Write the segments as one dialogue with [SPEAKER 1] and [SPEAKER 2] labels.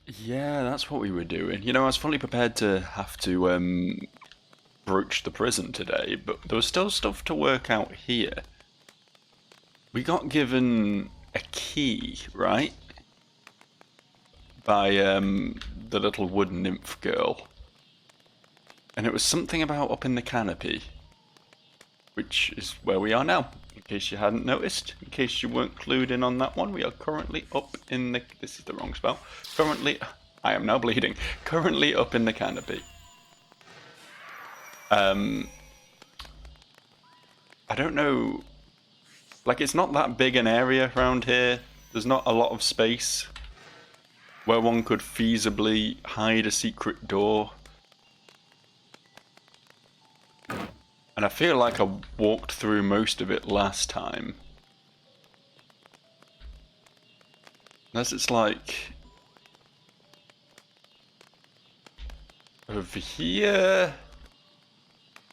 [SPEAKER 1] Yeah, that's what we were doing. You know, I was fully prepared to have to broach the prison today, but there was still stuff to work out here. We got given a key, right? By the little wood nymph girl. And it was something about up in the canopy, which is where we are now. In case you hadn't noticed, in case you weren't clued in on that one, we are currently up in the... This is the wrong spell. Currently... I am now bleeding. Currently up in the canopy. I don't know... Like, it's not that big an area around here. There's not a lot of space where one could feasibly hide a secret door. And I feel like I walked through most of it last time. Unless it's like... over here?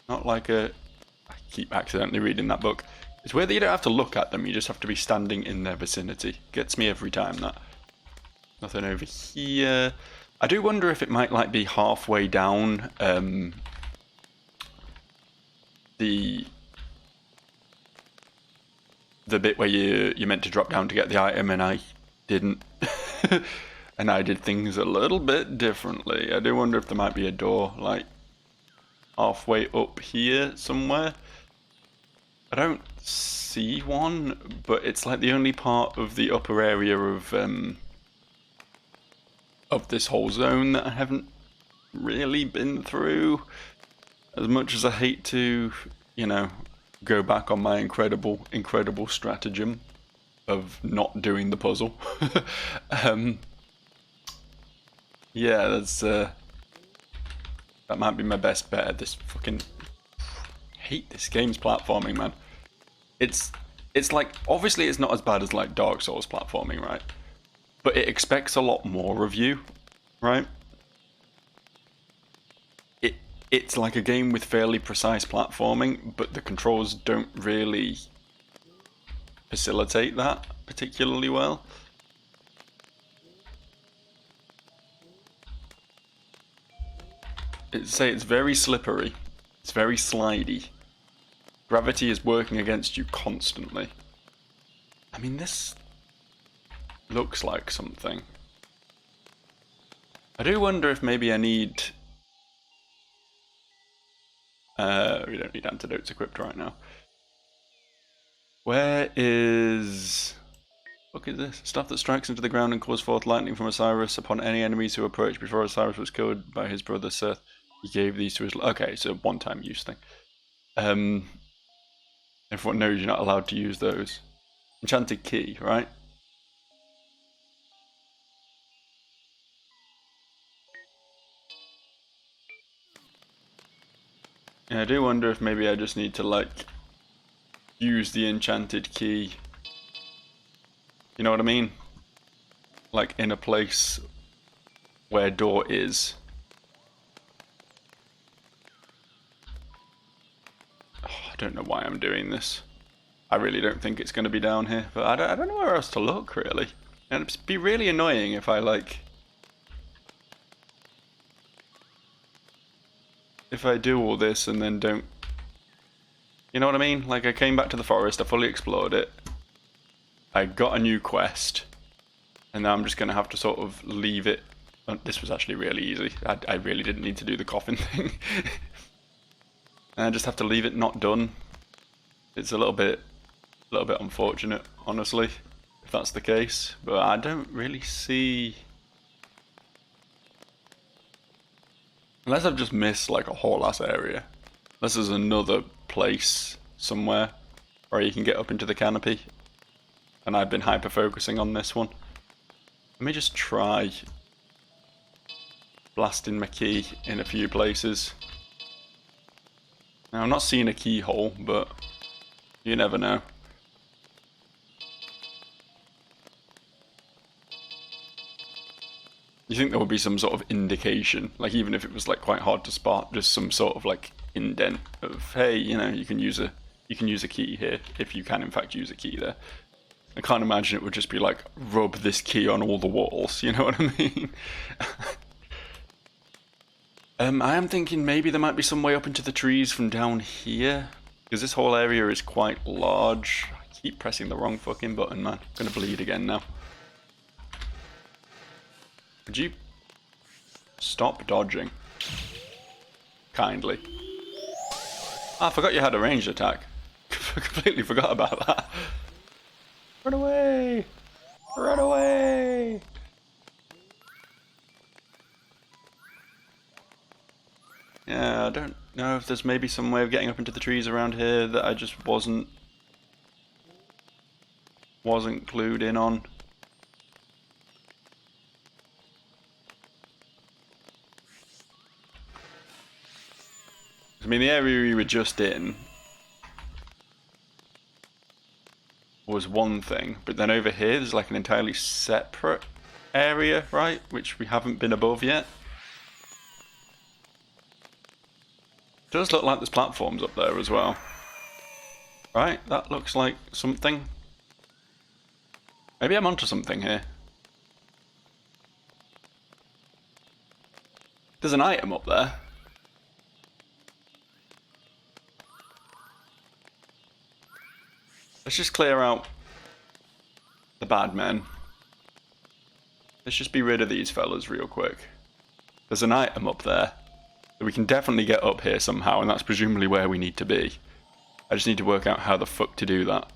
[SPEAKER 1] Not like a... I keep accidentally reading that book. It's weird that you don't have to look at them, you just have to be standing in their vicinity. Gets me every time, that. Nothing over here. I do wonder if it might like be halfway down the bit where you're meant to drop down to get the item, and I didn't. And I did things a little bit differently. I do wonder if there might be a door like halfway up here somewhere. I don't see one, but it's like the only part of the upper area of this whole zone that I haven't really been through. As much as I hate to, you know, go back on my incredible stratagem of not doing the puzzle. Yeah, that's that might be my best bet at this fucking... hate this game's platforming, man. It's like, obviously it's not as bad as like Dark Souls platforming, right? But it expects a lot more of you, right? It's like a game with fairly precise platforming, but the controls don't really facilitate that particularly well. It's very slippery. It's very slidey. Gravity is working against you constantly. I mean, this looks like something. I do wonder if maybe I need... we don't need antidotes equipped right now. Where is... What is this? Stuff that strikes into the ground and calls forth lightning from Osiris upon any enemies who approach. Before Osiris was killed by his brother Seth, he gave these to his... Okay, so one-time use thing. Everyone knows you're not allowed to use those. Enchanted key, right? Yeah, I do wonder if maybe I just need to, like, use the enchanted key. You know what I mean? Like, in a place where door is. Oh, I don't know why I'm doing this. I really don't think it's going to be down here, but I don't know where else to look, really. And it'd be really annoying if I, like... if I do all this and then don't... You know what I mean? Like, I came back to the forest, I fully explored it. I got a new quest. And now I'm just going to have to sort of leave it... This was actually really easy. I really didn't need to do the coffin thing. And I just have to leave it not done. It's a little bit unfortunate, honestly, if that's the case. But I don't really see... Unless I've just missed like a whole ass area. Unless there's another place somewhere where you can get up into the canopy. And I've been hyper focusing on this one. Let me just try blasting my key in a few places. Now I'm not seeing a keyhole, but you never know. You think there would be some sort of indication, like even if it was like quite hard to spot, just some sort of like indent of, hey, you know, you can use a key here, if you can in fact use a key there. I can't imagine it would just be like, rub this key on all the walls, you know what I mean? I am thinking maybe there might be some way up into the trees from down here, because this whole area is quite large. I keep pressing the wrong fucking button, man. I'm gonna bleed again now. Would you stop dodging? Kindly. I forgot you had a ranged attack. Completely forgot about that. Run away! Run away! Yeah, I don't know if there's maybe some way of getting up into the trees around here that I just wasn't clued in on. I mean, the area we were just in was one thing, but then over here there's like an entirely separate area, right? Which we haven't been above yet. It does look like there's platforms up there as well. Right, that looks like something. Maybe I'm onto something here. There's an item up there. Let's just clear out the bad men. Let's just be rid of these fellas real quick. There's an item up there. So we can definitely get up here somehow, and that's presumably where we need to be. I just need to work out how the fuck to do that.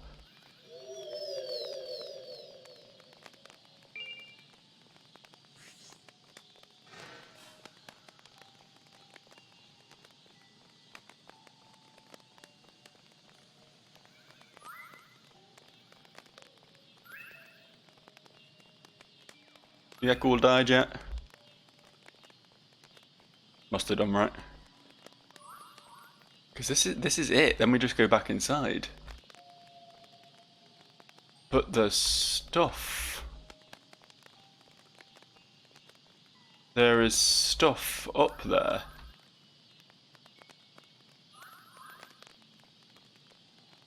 [SPEAKER 1] Yeah, cool, died yet? Must have done right. Because this is it. Then we just go back inside. But the stuff. There is stuff up there.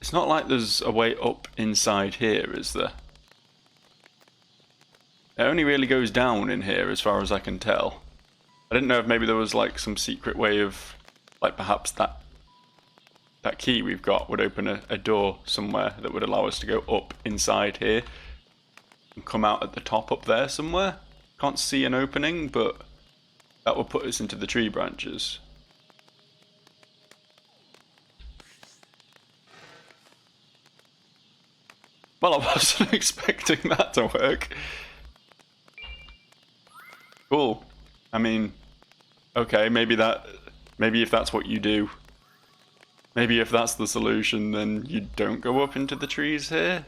[SPEAKER 1] It's not like there's a way up inside here, is there? It only really goes down in here as far as I can tell. I didn't know if maybe there was like some secret way of, like perhaps that key we've got would open a door somewhere that would allow us to go up inside here and come out at the top up there somewhere. Can't see an opening, but that would put us into the tree branches. Well, I wasn't expecting that to work. Cool. I mean, okay, maybe if that's what you do, maybe if that's the solution, then you don't go up into the trees here.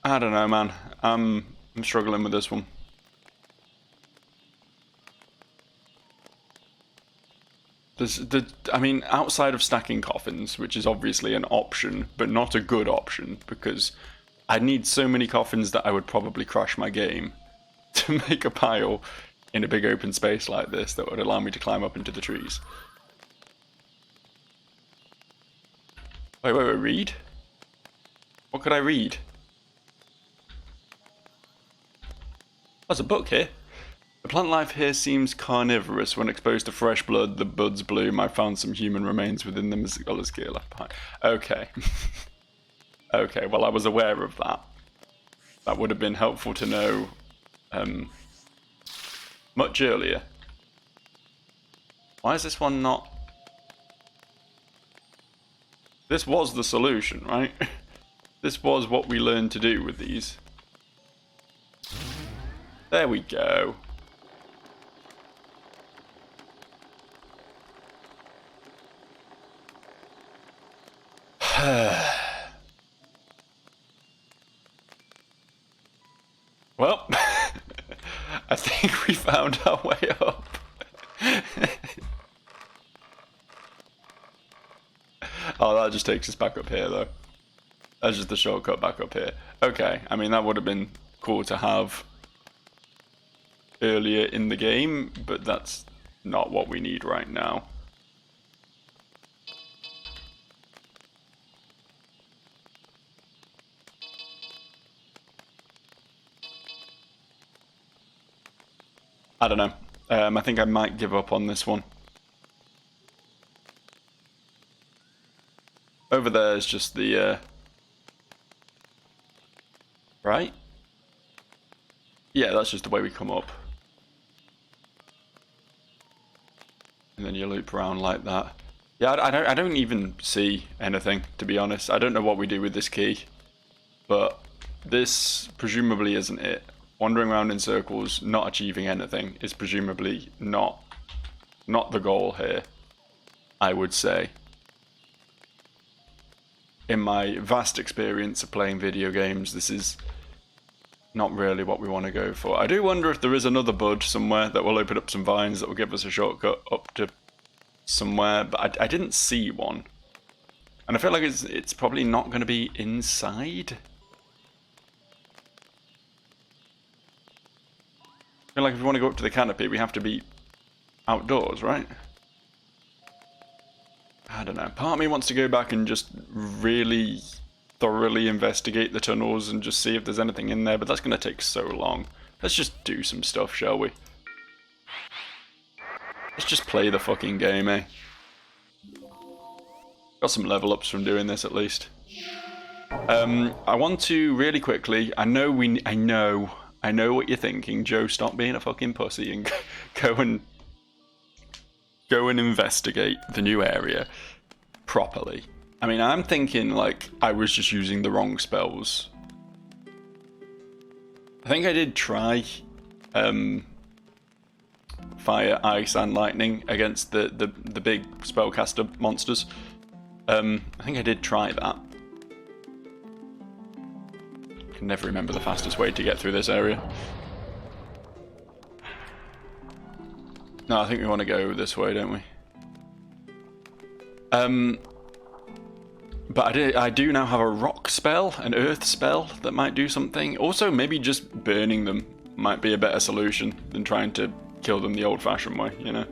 [SPEAKER 1] I don't know, man. I'm struggling with this one. I mean, outside of stacking coffins, which is obviously an option, but not a good option, because I need so many coffins that I would probably crash my game to make a pile in a big open space like this that would allow me to climb up into the trees. Wait, read? What could I read? There's a book here. The plant life here seems carnivorous. When exposed to fresh blood, the buds bloom. I found some human remains within them as well as gear left behind. Okay. Okay, well I was aware of that. That would have been helpful to know much earlier. Why is this one not... This was the solution, right? This was what we learned to do with these. There we go. Well, I think we found our way up. Oh, that just takes us back up here, though. That's just the shortcut back up here. Okay, I mean, that would have been cool to have earlier in the game, but that's not what we need right now. I don't know. I think I might give up on this one. Over there is just the... right? Yeah, that's just the way we come up. And then you loop around like that. Yeah, I don't even see anything, to be honest. I don't know what we do with this key. But this presumably isn't it. Wandering around in circles, not achieving anything, is presumably not the goal here, I would say. In my vast experience of playing video games, this is not really what we want to go for. I do wonder if there is another bud somewhere that will open up some vines that will give us a shortcut up to somewhere, but I didn't see one. And I feel like it's probably not going to be inside. I feel like if we want to go up to the canopy, we have to be outdoors, right? I don't know. Part of me wants to go back and just really thoroughly investigate the tunnels and just see if there's anything in there, but that's going to take so long. Let's just do some stuff, shall we? Let's just play the fucking game, eh? Got some level ups from doing this, at least. I want to really quickly. I know what you're thinking, Joe. Stop being a fucking pussy and go and investigate the new area properly. I mean, I'm thinking like I was just using the wrong spells. I think I did try fire, ice, and lightning against the big spellcaster monsters. I think I did try that. Can never remember the fastest way to get through this area. No, I think we want to go this way, don't we? But I do now have a rock spell, an earth spell that might do something. Also, maybe just burning them might be a better solution than trying to kill them the old-fashioned way, you know?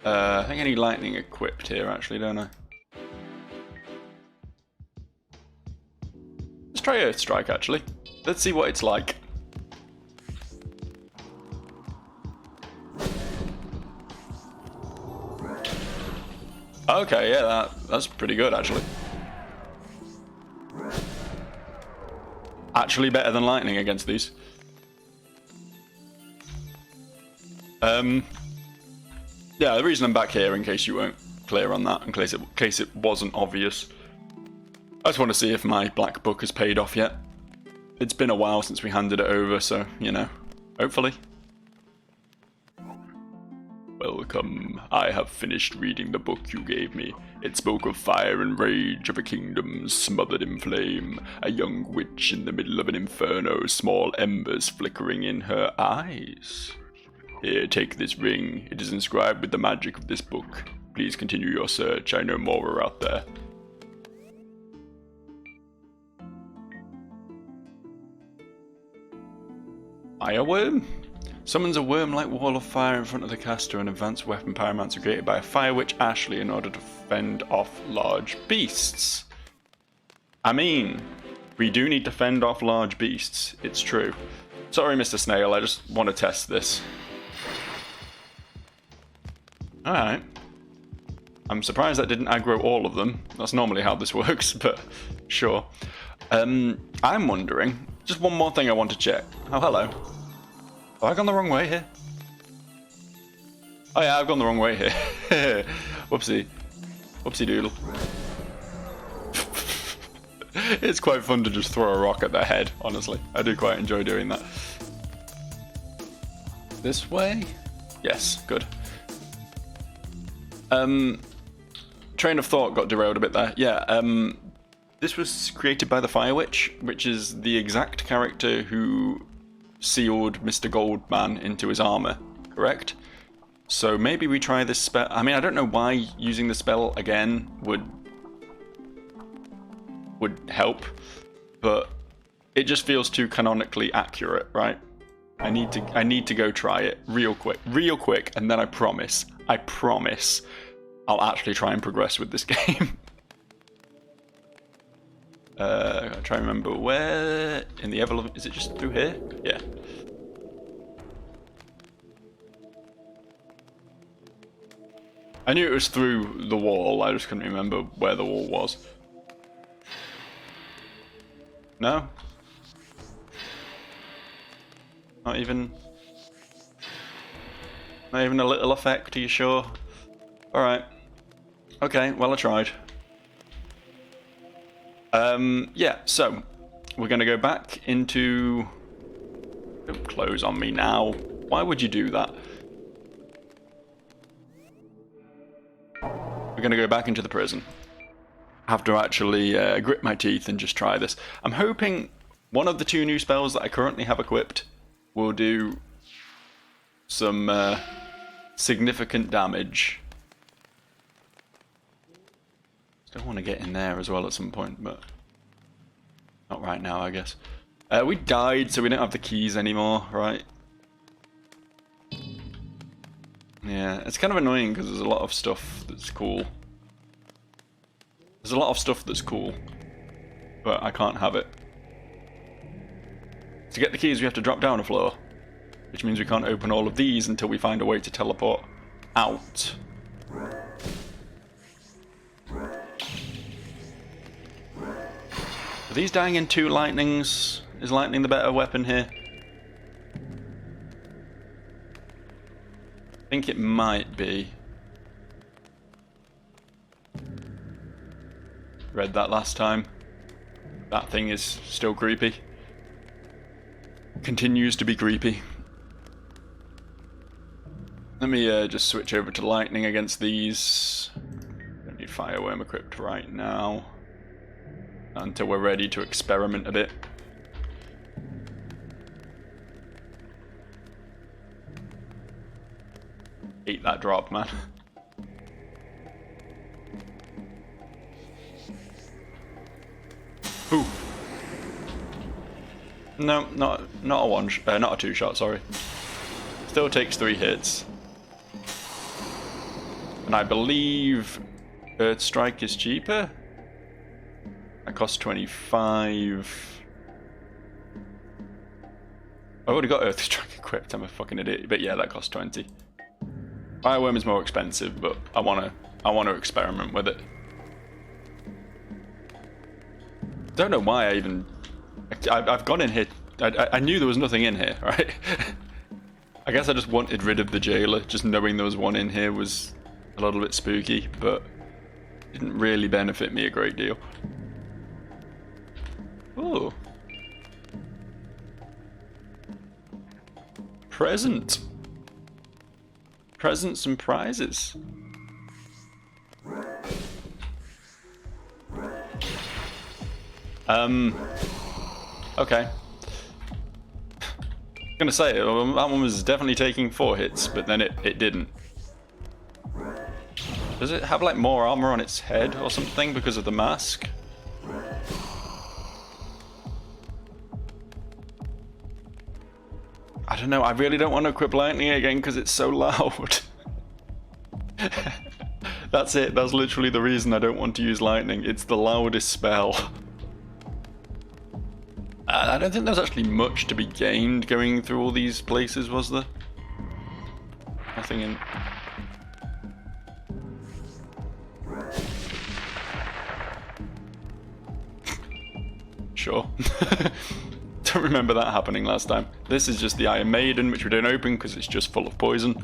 [SPEAKER 1] I think I need lightning equipped here, actually, don't I? Let's try Earth Strike, actually. Let's see what it's like. Okay, yeah, that's pretty good, actually. Actually better than lightning against these. Yeah, the reason I'm back here, in case you weren't clear on that, in case it wasn't obvious. I just want to see if my black book has paid off yet. It's been a while since we handed it over, so, you know, hopefully. Welcome. I have finished reading the book you gave me. It spoke of fire and rage, of a kingdom smothered in flame, a young witch in the middle of an inferno, small embers flickering in her eyes. Here, take this ring. It is inscribed with the magic of this book. Please continue your search. I know more are out there. Fireworm? Summons a worm-like wall of fire in front of the caster. An advanced weapon pyromancer created by a fire witch Ashley in order to fend off large beasts. I mean, we do need to fend off large beasts. It's true. Sorry, Mr. Snail. I just want to test this. Alright. I'm surprised that didn't aggro all of them. That's normally how this works, but sure. I'm wondering, just one more thing I want to check. Oh, hello. Have I gone the wrong way here? Oh yeah, I've gone the wrong way here. Whoopsie. Whoopsie doodle. It's quite fun to just throw a rock at their head, honestly. I do quite enjoy doing that. This way? Yes, good. Train of thought got derailed a bit there. Yeah, this was created by the Fire Witch, which is the exact character who sealed Mr. Goldman into his armor, correct? So maybe we try this spell. I mean, I don't know why using the spell again would help, but it just feels too canonically accurate, right? I need to go try it real quick, and then I promise I'll actually try and progress with this game. I gotta try and remember where in the evolution. Is it just through here? Yeah. I knew it was through the wall, I just couldn't remember where the wall was. No? Not even a little effect, are you sure? Alright. Okay, well I tried. Yeah, so we're gonna go back into... Don't close on me now. Why would you do that? We're gonna go back into the prison. I have to actually grit my teeth and just try this. I'm hoping one of the 2 new spells that I currently have equipped will do some significant damage. Still want to get in there as well at some point, but not right now, I guess. We died, so we don't have the keys anymore, right? Yeah, it's kind of annoying because there's a lot of stuff that's cool. There's a lot of stuff that's cool, but I can't have it. To get the keys, we have to drop down a floor, which means we can't open all of these until we find a way to teleport out. Are these dying in 2 lightnings? Is lightning the better weapon here? I think it might be. Read that last time. That thing is still creepy. Continues to be creepy. Let me just switch over to lightning against these. Don't need fireworm equipped right now. Until we're ready to experiment a bit. Eat that drop, man. Ooh. No, not a one, not a 2-shot. Sorry. Still takes 3 hits, and I believe Earth Strike is cheaper. That costs 25. I've already got Earth Strike equipped. I'm a fucking idiot. But yeah, that costs 20. Fireworm is more expensive, but I wanna experiment with it. Don't know why I've gone in here. I knew there was nothing in here, right? I guess I just wanted rid of the jailer. Just knowing there was one in here was a little bit spooky, but didn't really benefit me a great deal. Ooh. Present. Presents and prizes. Okay. I'm gonna say, that one was definitely taking 4 hits, but then it didn't. Does it have like more armor on its head or something because of the mask? I don't know, I really don't want to equip lightning again because it's so loud. That's it, that's literally the reason I don't want to use lightning. It's the loudest spell. I don't think there's actually much to be gained going through all these places, was there? Nothing in... Sure. Don't remember that happening last time. This is just the Iron Maiden, which we don't open because it's just full of poison.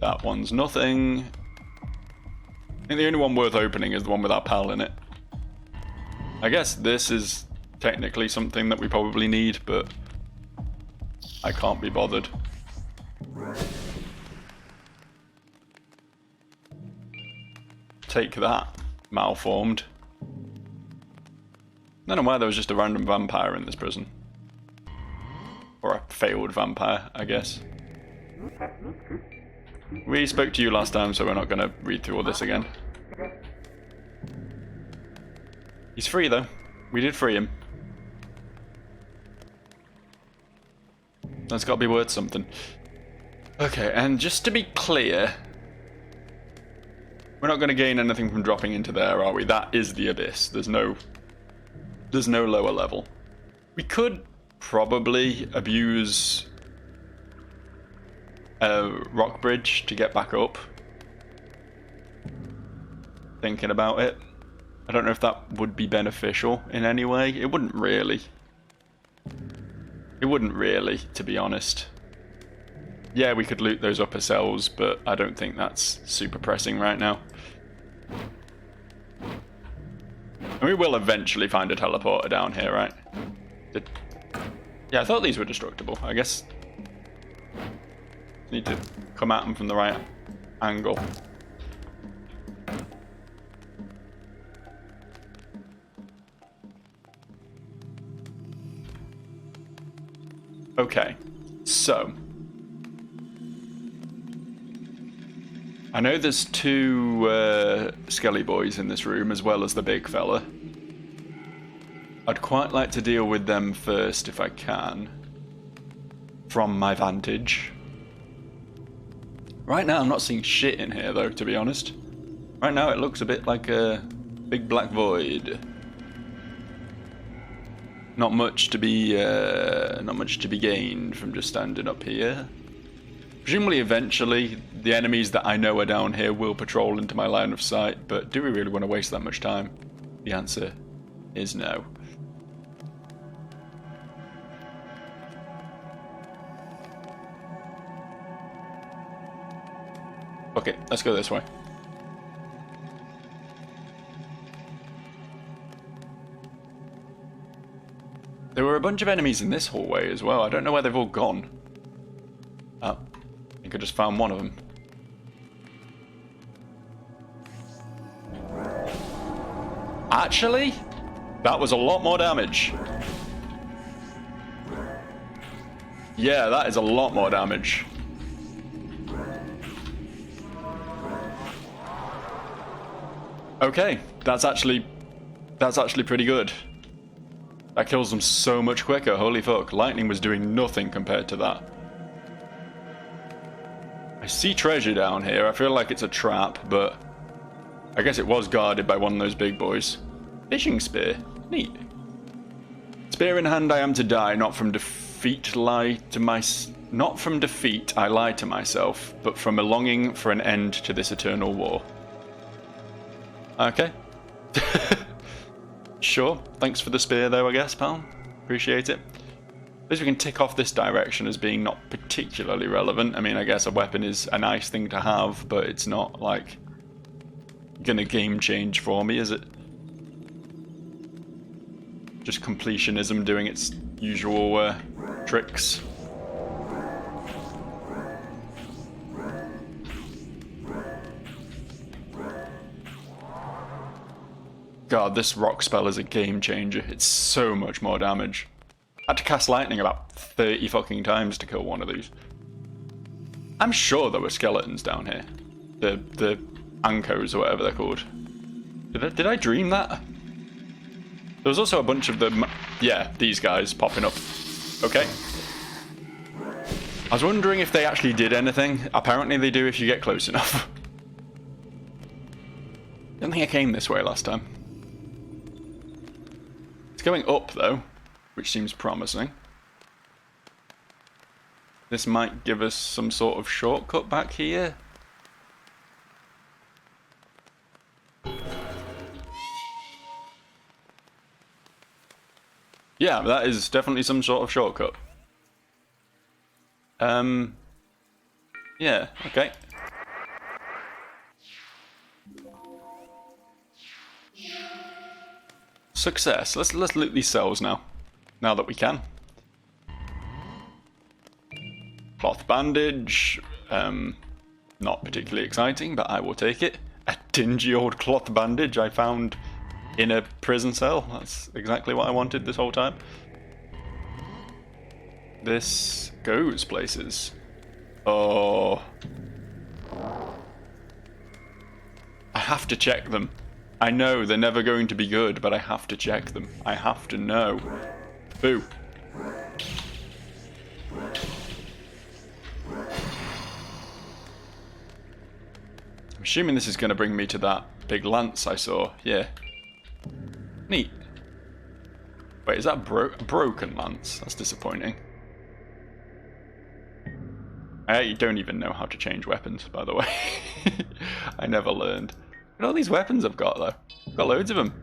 [SPEAKER 1] That one's nothing. I think the only one worth opening is the one with our pal in it. I guess this is technically something that we probably need, but I can't be bothered. Take that, malformed. I don't know why there was just a random vampire in this prison. Or a failed vampire, I guess. We spoke to you last time, so we're not going to read through all this again. He's free though. We did free him. That's got to be worth something. Okay, and just to be clear, We're not going to gain anything from dropping into there, are we? That is the abyss. There's no lower level. We could probably abuse a rock bridge to get back up. Thinking about it. I don't know if that would be beneficial in any way. It wouldn't really. It wouldn't really, to be honest. Yeah, we could loot those upper cells, but I don't think that's super pressing right now. And we will eventually find a teleporter down here, right? Yeah, I thought these were destructible. I guess need to come at them from the right angle. Okay, so I know there's two skelly boys in this room as well as the big fella. I'd quite like to deal with them first if I can, from my vantage. Right now I'm not seeing shit in here though, to be honest. Right now it looks a bit like a big black void. Not much to be gained from just standing up here. Presumably eventually the enemies that I know are down here will patrol into my line of sight, but do we really want to waste that much time? The answer is no. Okay, let's go this way. There were a bunch of enemies in this hallway as well. I don't know where they've all gone. Oh, I think I just found one of them. Actually, that was a lot more damage. Yeah, that is a lot more damage. Okay, that's actually pretty good. That kills them so much quicker, holy fuck. Lightning was doing nothing compared to that. I see treasure down here. I feel like it's a trap, but I guess it was guarded by one of those big boys. Fishing spear. Neat. Spear in hand I am to die, not from defeat I lie to myself, but from a longing for an end to this eternal war. Okay. Sure. Thanks for the spear though, I guess, pal. Appreciate it. At least we can tick off this direction as being not particularly relevant. I mean, I guess a weapon is a nice thing to have, but it's not, like, gonna game change for me, is it? Just completionism doing its usual tricks. God, this rock spell is a game changer. It's so much more damage. I had to cast lightning about 30 fucking times to kill one of these. I'm sure there were skeletons down here. The Ankos or whatever they're called. Did I dream that? There was also a bunch of them. Yeah, these guys popping up. Okay. I was wondering if they actually did anything. Apparently they do if you get close enough. I don't think I came this way last time. It's going up though, which seems promising. This might give us some sort of shortcut back here. Yeah, that is definitely some sort of shortcut. Yeah, okay. Success. Let's loot these cells now that we can. Cloth bandage. Not particularly exciting, but I will take it. A dingy old cloth bandage I found in a prison cell. That's exactly what I wanted this whole time. This goes places. Oh. I have to check them. I know they're never going to be good, but I have to check them. I have to know. Boo. I'm assuming this is going to bring me to that big lance I saw. Yeah. Neat. Wait, is that a broken lance? That's disappointing. I don't even know how to change weapons, by the way. I never learned. Look at all these weapons I've got, though. I've got loads of them.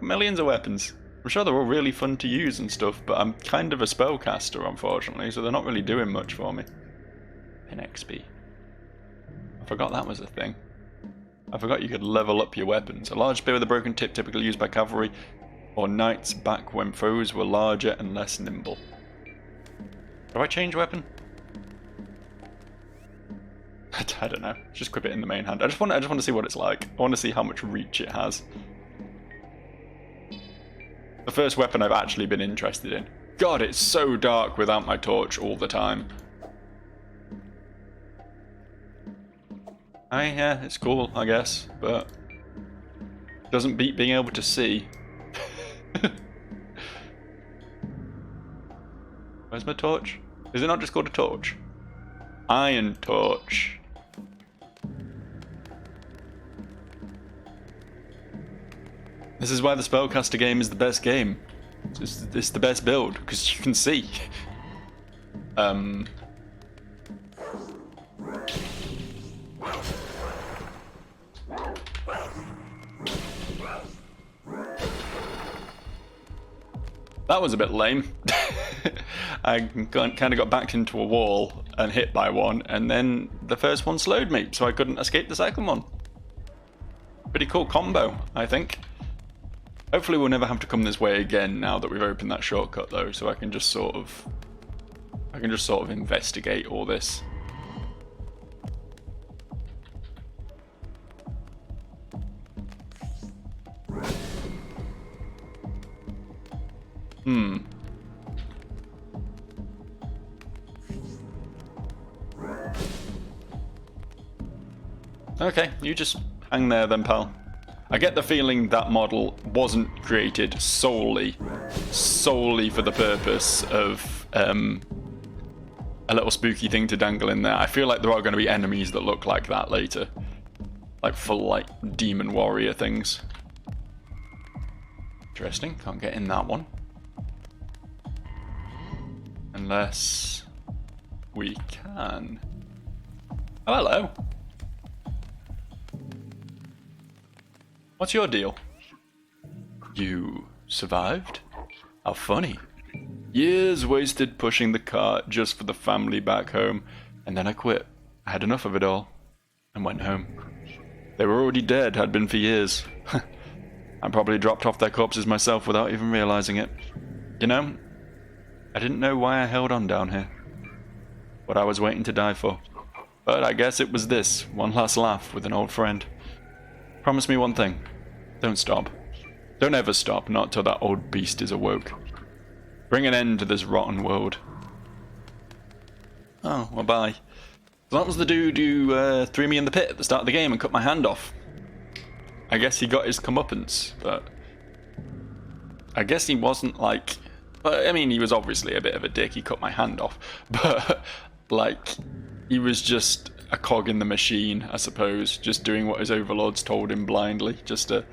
[SPEAKER 1] Millions of weapons. I'm sure they're all really fun to use and stuff, but I'm kind of a spellcaster, unfortunately, so they're not really doing much for me. Pin XP. I forgot that was a thing. I forgot you could level up your weapons. A large spear with a broken tip, typically used by cavalry or knights back when foes were larger and less nimble. Do I change weapon? I don't know. Just equip it in the main hand. I just want to see what it's like. I want to see how much reach it has. The first weapon I've actually been interested in. God, it's so dark without my torch all the time. Yeah, it's cool, I guess, but doesn't beat being able to see. Where's my torch? Is it not just called a torch? Iron torch. This is why the spellcaster game is the best game. It's the best build, because you can see. That was a bit lame. I kind of got backed into a wall and hit by one, and then the first one slowed me, so I couldn't escape the second one. Pretty cool combo, I think. Hopefully we'll never have to come this way again now that we've opened that shortcut, though, so I can just sort of investigate all this. Okay, you just hang there then, pal. I get the feeling that model wasn't created solely for the purpose of a little spooky thing to dangle in there. I feel like there are going to be enemies that look like that later. Like full, like, demon warrior things. Interesting, can't get in that one. Unless we can. Oh, hello. What's your deal? You survived? How funny. Years wasted pushing the cart just for the family back home, and then I quit. I had enough of it all, and went home. They were already dead, had been for years. I probably dropped off their corpses myself without even realizing it. You know, I didn't know why I held on down here. What I was waiting to die for. But I guess it was this, one last laugh with an old friend. Promise me one thing. Don't stop. Don't ever stop, not till that old beast is awoke. Bring an end to this rotten world. Oh, well, bye. So that was the dude who threw me in the pit at the start of the game and cut my hand off. I guess he got his comeuppance, but I guess he wasn't like... Well, I mean, he was obviously a bit of a dick. He cut my hand off. But, like, he was just a cog in the machine, I suppose. Just doing what his overlords told him blindly. Just a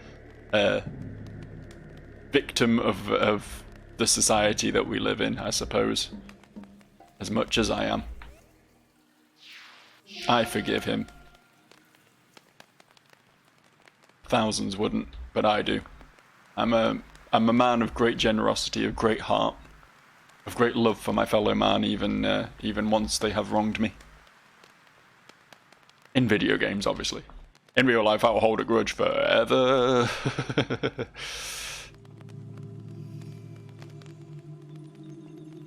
[SPEAKER 1] victim of the society that we live in, I suppose. As much as I am. I forgive him. Thousands wouldn't, but I do. I'm a man of great generosity, of great heart, of great love for my fellow man, even once they have wronged me. In video games, obviously. In real life, I will hold a grudge forever.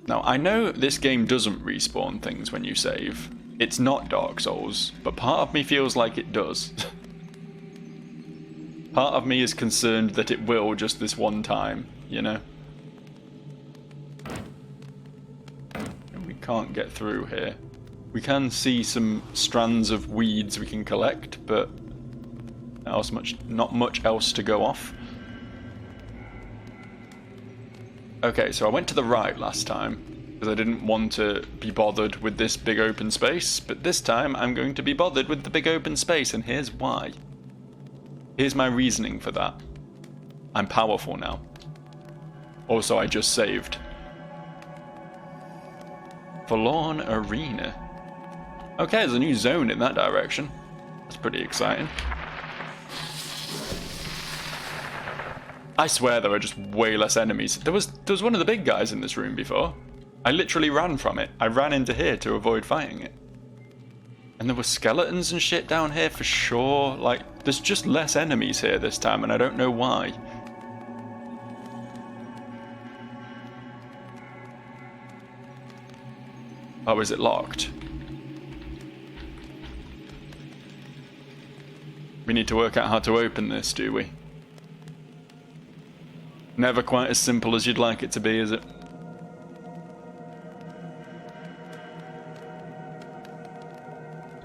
[SPEAKER 1] Now, I know this game doesn't respawn things when you save. It's not Dark Souls, but part of me feels like it does. Part of me is concerned that it will just this one time, you know? And we can't get through here. We can see some strands of weeds we can collect, but not much else to go off. Okay, so I went to the right last time. because I didn't want to be bothered with this big open space, but this time I'm going to be bothered with the big open space, and here's why. Here's my reasoning for that. I'm powerful now. Also, I just saved. Forlorn Arena. Okay, there's a new zone in that direction. That's pretty exciting. I swear there are just way less enemies. There was one of the big guys in this room before. I literally ran from it. I ran into here to avoid fighting it. And there were skeletons and shit down here for sure. Like, there's just less enemies here this time, and I don't know why. Oh, is it locked? We need to work out how to open this, do we? Never quite as simple as you'd like it to be, is it?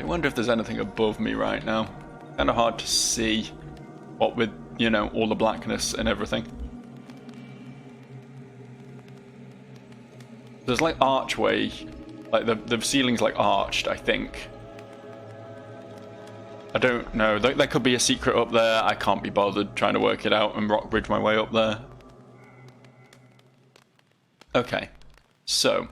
[SPEAKER 1] I wonder if there's anything above me right now. Kind of hard to see, what with, you know, all the blackness and everything. There's like archway, like the ceiling's like arched, I think. I don't know, there could be a secret up there. I can't be bothered trying to work it out and rock bridge my way up there. Okay, so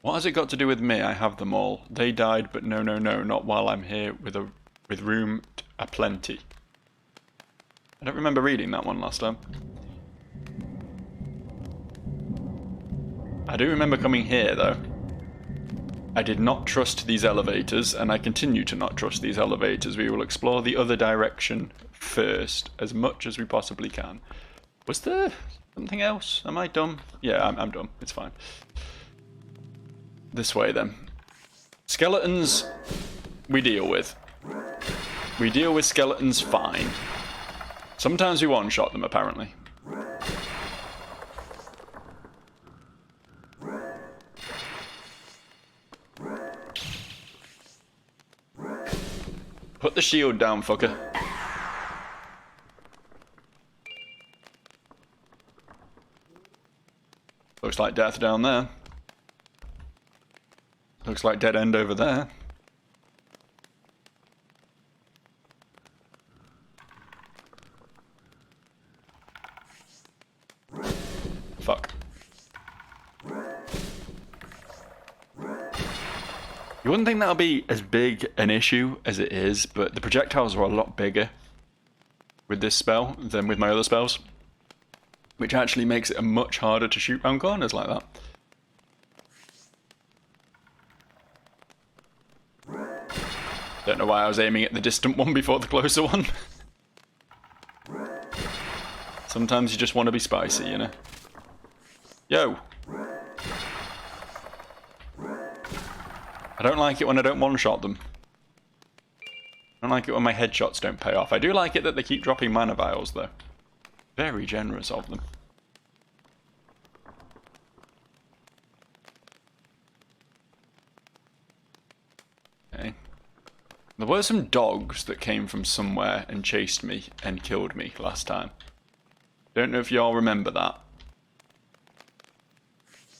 [SPEAKER 1] what has it got to do with me? I have them all. They died, but no, not while I'm here with room aplenty. I don't remember reading that one last time. I do remember coming here though. I did not trust these elevators, and I continue to not trust these elevators. We will explore the other direction first, as much as we possibly can. Was there something else? Am I dumb? Yeah, I'm dumb. It's fine. This way then. Skeletons, we deal with. We deal with skeletons fine. Sometimes we one-shot them, apparently. Put the shield down, fucker. Looks like death down there. Looks like dead end over there. Fuck. You wouldn't think that would be as big an issue as it is, but the projectiles are a lot bigger with this spell than with my other spells, which actually makes it much harder to shoot round corners like that. Don't know why I was aiming at the distant one before the closer one. Sometimes you just want to be spicy, you know. Yo! I don't like it when I don't one-shot them. I don't like it when my headshots don't pay off. I do like it that they keep dropping mana vials, though. Very generous of them. Okay. There were some dogs that came from somewhere and chased me and killed me last time. Don't know if y'all remember that.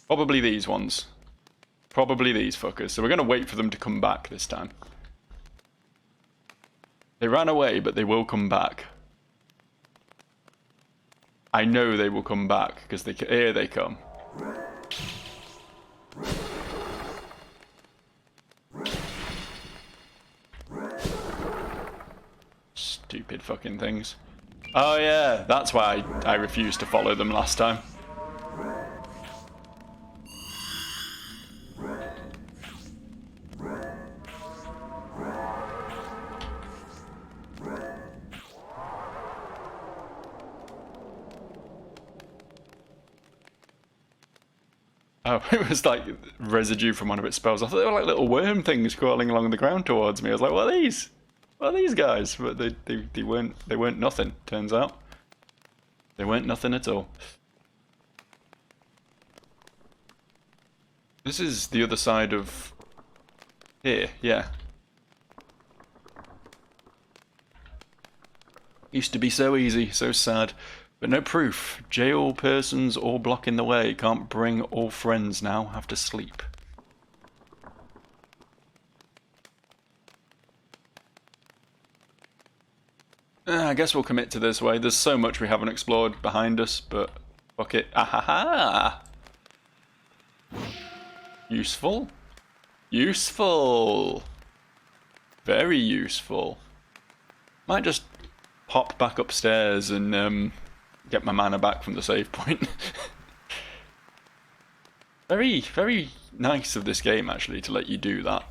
[SPEAKER 1] Probably these ones. Probably these fuckers. So we're going to wait for them to come back this time. They ran away, but they will come back. I know they will come back, because here they come. Stupid fucking things. Oh yeah, that's why I refused to follow them last time. Oh, it was like residue from one of its spells. I thought they were like little worm things crawling along the ground towards me. I was like, what are these? What are these guys? But they weren't nothing, turns out. They weren't nothing at all. This is the other side of here, yeah. Used to be so easy, so sad. But no proof. Jail persons all blocking the way. Can't bring all friends now. Have to sleep. I guess we'll commit to this way. There's so much we haven't explored behind us, but fuck it. Ahaha! Useful? Useful! Very useful. Might just hop back upstairs and get my mana back from the save point. Very, very nice of this game, actually, to let you do that.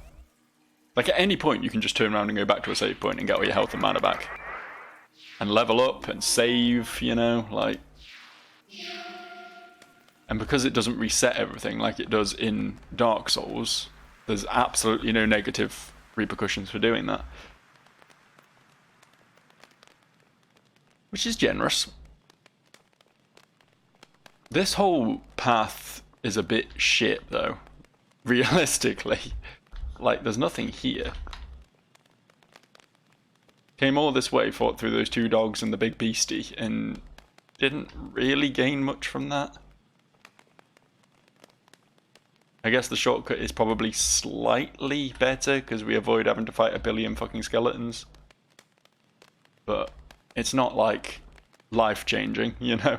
[SPEAKER 1] Like, at any point, you can just turn around and go back to a save point and get all your health and mana back. And level up and save, you know, like... And because it doesn't reset everything like it does in Dark Souls, there's absolutely no negative repercussions for doing that. Which is generous. This whole path is a bit shit, though. Realistically. Like, there's nothing here. Came all this way, fought through those two dogs and the big beastie, and didn't really gain much from that. I guess the shortcut is probably slightly better, because we avoid having to fight a billion fucking skeletons. But it's not, like, life-changing, you know?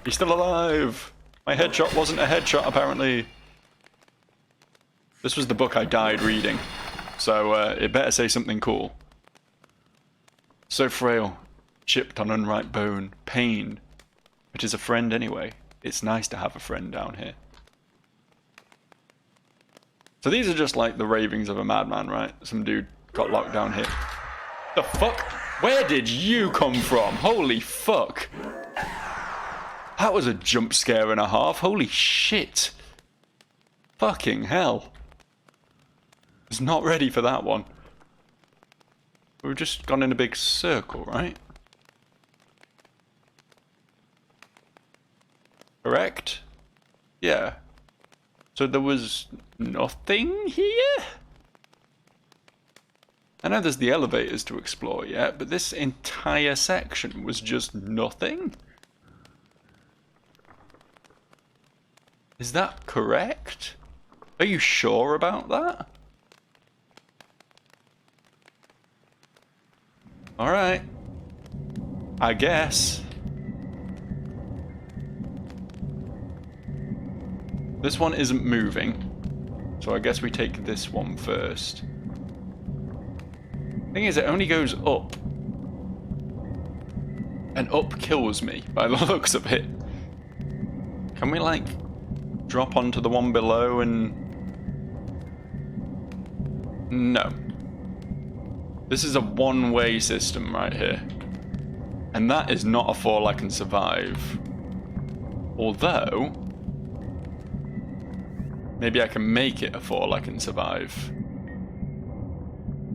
[SPEAKER 1] He's still alive! My headshot wasn't a headshot, apparently. This was the book I died reading, so it better say something cool. So frail, chipped on unripe bone, pain, but is a friend anyway. It's nice to have a friend down here. So these are just like the ravings of a madman, right? Some dude got locked down here. The fuck? Where did you come from? Holy fuck! That was a jump scare and a half. Holy shit. Fucking hell. I was not ready for that one. We've just gone in a big circle, right? Correct? Yeah. So there was nothing here? I know there's the elevators to explore yet, but this entire section was just nothing? Is that correct? Are you sure about that? Alright. I guess. This one isn't moving, so I guess we take this one first. Thing is, it only goes up. And up kills me, by the looks of it. Can we, like, drop onto the one below and... No. This is a one-way system right here. And that is not a fall I can survive. Although... maybe I can make it a fall I can survive.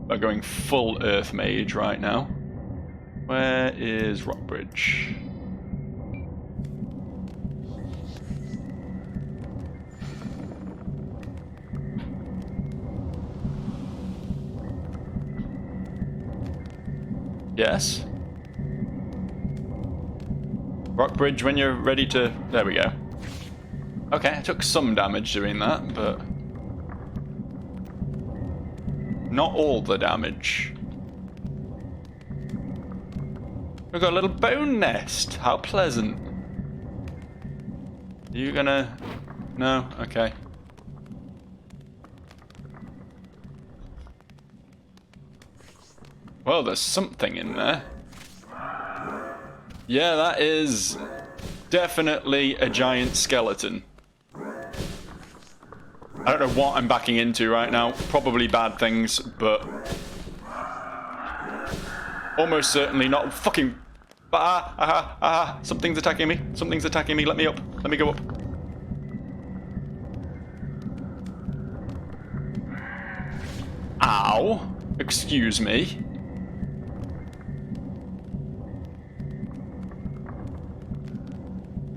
[SPEAKER 1] By going full Earth Mage right now. Where is Rockbridge? Yes. Rockbridge when you're ready to... There we go. Okay, I took some damage doing that, but... not all the damage. We've got a little bone nest. How pleasant. Are you gonna... No? Okay. Well, there's something in there. Yeah, that is definitely a giant skeleton. I don't know what I'm backing into right now. Probably bad things, but... almost certainly not fucking... Something's attacking me. Something's attacking me. Let me up. Let me go up. Ow. Excuse me.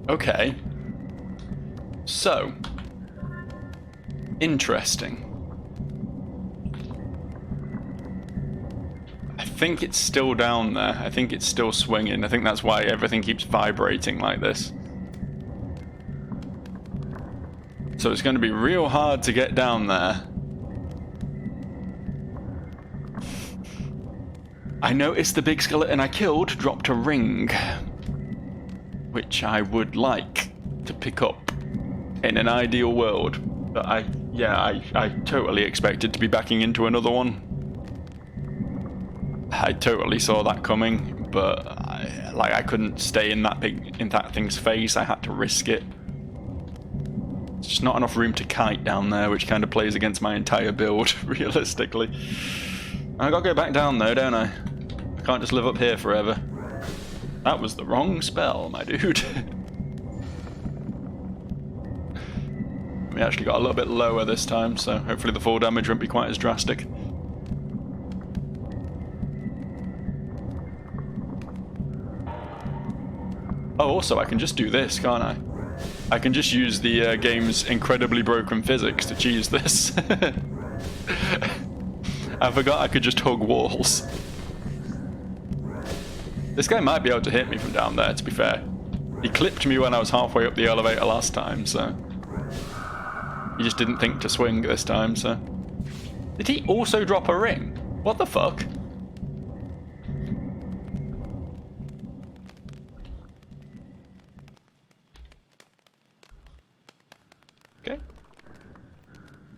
[SPEAKER 1] Okay. So. Interesting. think it's still down there. I think it's still swinging. I think that's why everything keeps vibrating like this. So it's going to be real hard to get down there. I noticed the big skeleton I killed dropped a ring, which I would like to pick up in an ideal world. But I totally expected to be backing into another one. I totally saw that coming, but I couldn't stay in that thing's face. I had to risk it. There's just not enough room to kite down there, which kind of plays against my entire build, realistically. I gotta go back down though, don't I? I can't just live up here forever. That was the wrong spell, my dude. We actually got a little bit lower this time, so hopefully the fall damage won't be quite as drastic. Oh, also I can just do this, can't I? I can just use the game's incredibly broken physics to cheese this. I forgot I could just hug walls. This guy might be able to hit me from down there, to be fair. He clipped me when I was halfway up the elevator last time, so... He just didn't think to swing this time, so... Did he also drop a ring? What the fuck? Okay.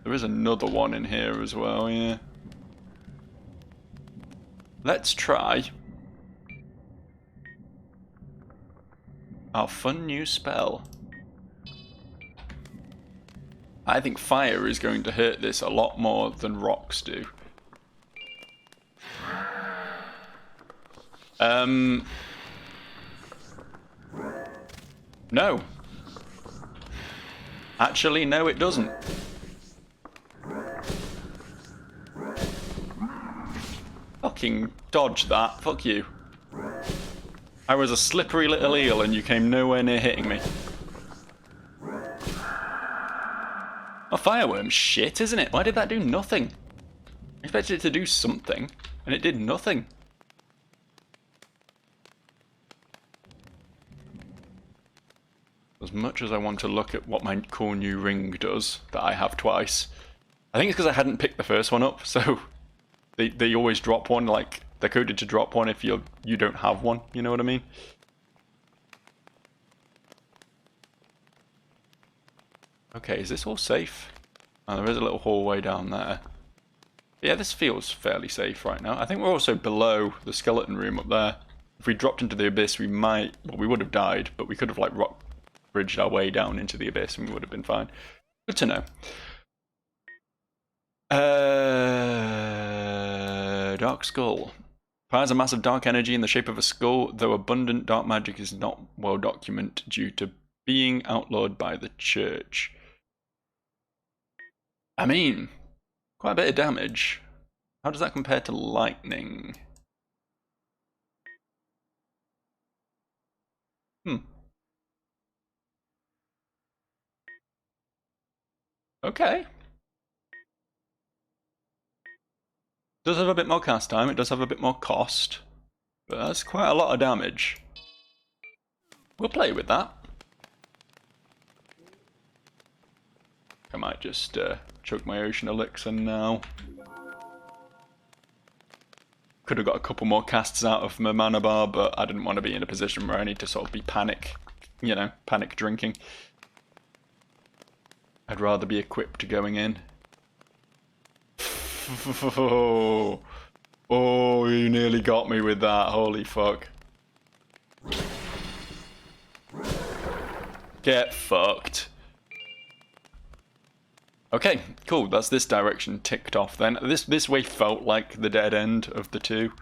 [SPEAKER 1] There is another one in here as well, yeah. Let's try our fun new spell. I think fire is going to hurt this a lot more than rocks do. No. Actually, no, it doesn't. Fucking dodge that. Fuck you. I was a slippery little eel and you came nowhere near hitting me. Oh, fireworm's shit, isn't it? Why did that do nothing? I expected it to do something, and it did nothing. As much as I want to look at what my cool new ring does, that I have twice, I think it's because I hadn't picked the first one up, so they always drop one, like, they're coded to drop one if you don't have one, you know what I mean? Okay, is this all safe? Oh, there is a little hallway down there. Yeah, this feels fairly safe right now. I think we're also below the skeleton room up there. If we dropped into the abyss, we might... Well, we would have died, but we could have, like, rock bridged our way down into the abyss and we would have been fine. Good to know. Dark Skull. Fires a massive dark energy in the shape of a skull, though abundant dark magic is not well documented due to being outlawed by the church. I mean, quite a bit of damage. How does that compare to lightning? Okay. Does have a bit more cast time, it does have a bit more cost, but that's quite a lot of damage. We'll play with that. I might just choke my ocean elixir now. Could have got a couple more casts out of my mana bar, but I didn't want to be in a position where I need to sort of be panic drinking. I'd rather be equipped going in. Oh, you nearly got me with that, holy fuck. Get fucked. Okay, cool, that's this direction ticked off then. This way felt like the dead end of the two.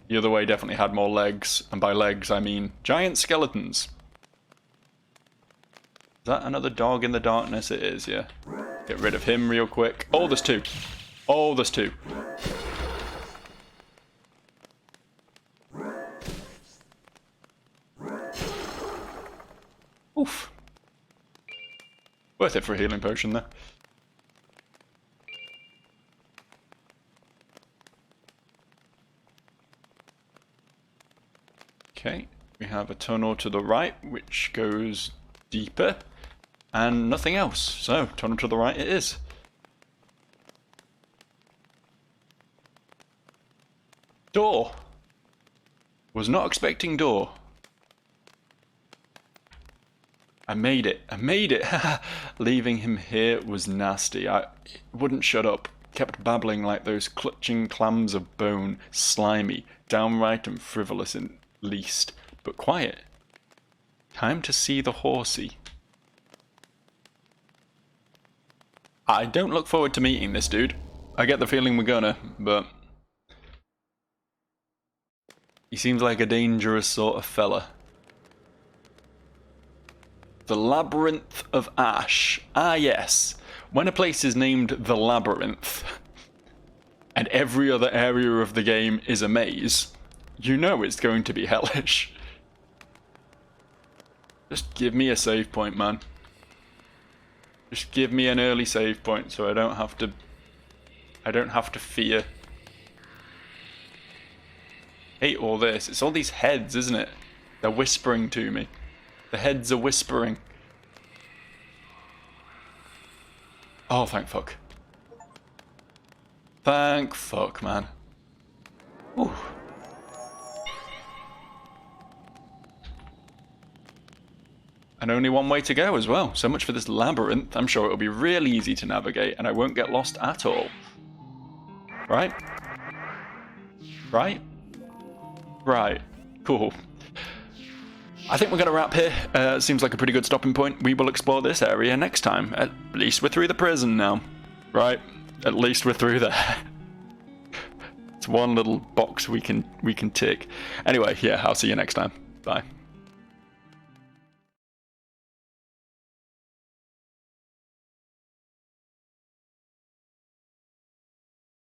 [SPEAKER 1] The other way definitely had more legs, and by legs I mean giant skeletons. Is that another dog in the darkness? It is, yeah. Get rid of him real quick. Oh, there's two. Oh, there's two. Oof. Worth it for a healing potion there. Okay, we have a tunnel to the right, which goes deeper, and nothing else. So, tunnel to the right it is. Door. Was not expecting door. I made it. I made it. Leaving him here was nasty. I wouldn't shut up. Kept babbling like those clutching clams of bone. Slimy. Downright and frivolous in least. But quiet. Time to see the horsey. I don't look forward to meeting this dude. I get the feeling we're gonna, but... he seems like a dangerous sort of fella. The Labyrinth of Ash. Ah yes, when a place is named the Labyrinth, and every other area of the game is a maze, you know it's going to be hellish. Just give me a save point, man. Just give me an early save point so I don't have to fear. Hate all this. It's all these heads, isn't it? They're whispering to me. The heads are whispering. Oh, thank fuck. Thank fuck, man. Ooh. And only one way to go as well. So much for this labyrinth. I'm sure it'll be real easy to navigate and I won't get lost at all. Right? Right? Right. Cool. I think we're going to wrap here. Seems like a pretty good stopping point. We will explore this area next time. At least we're through the prison now. Right? At least we're through there. It's one little box we can tick. Anyway, yeah, I'll see you next time. Bye.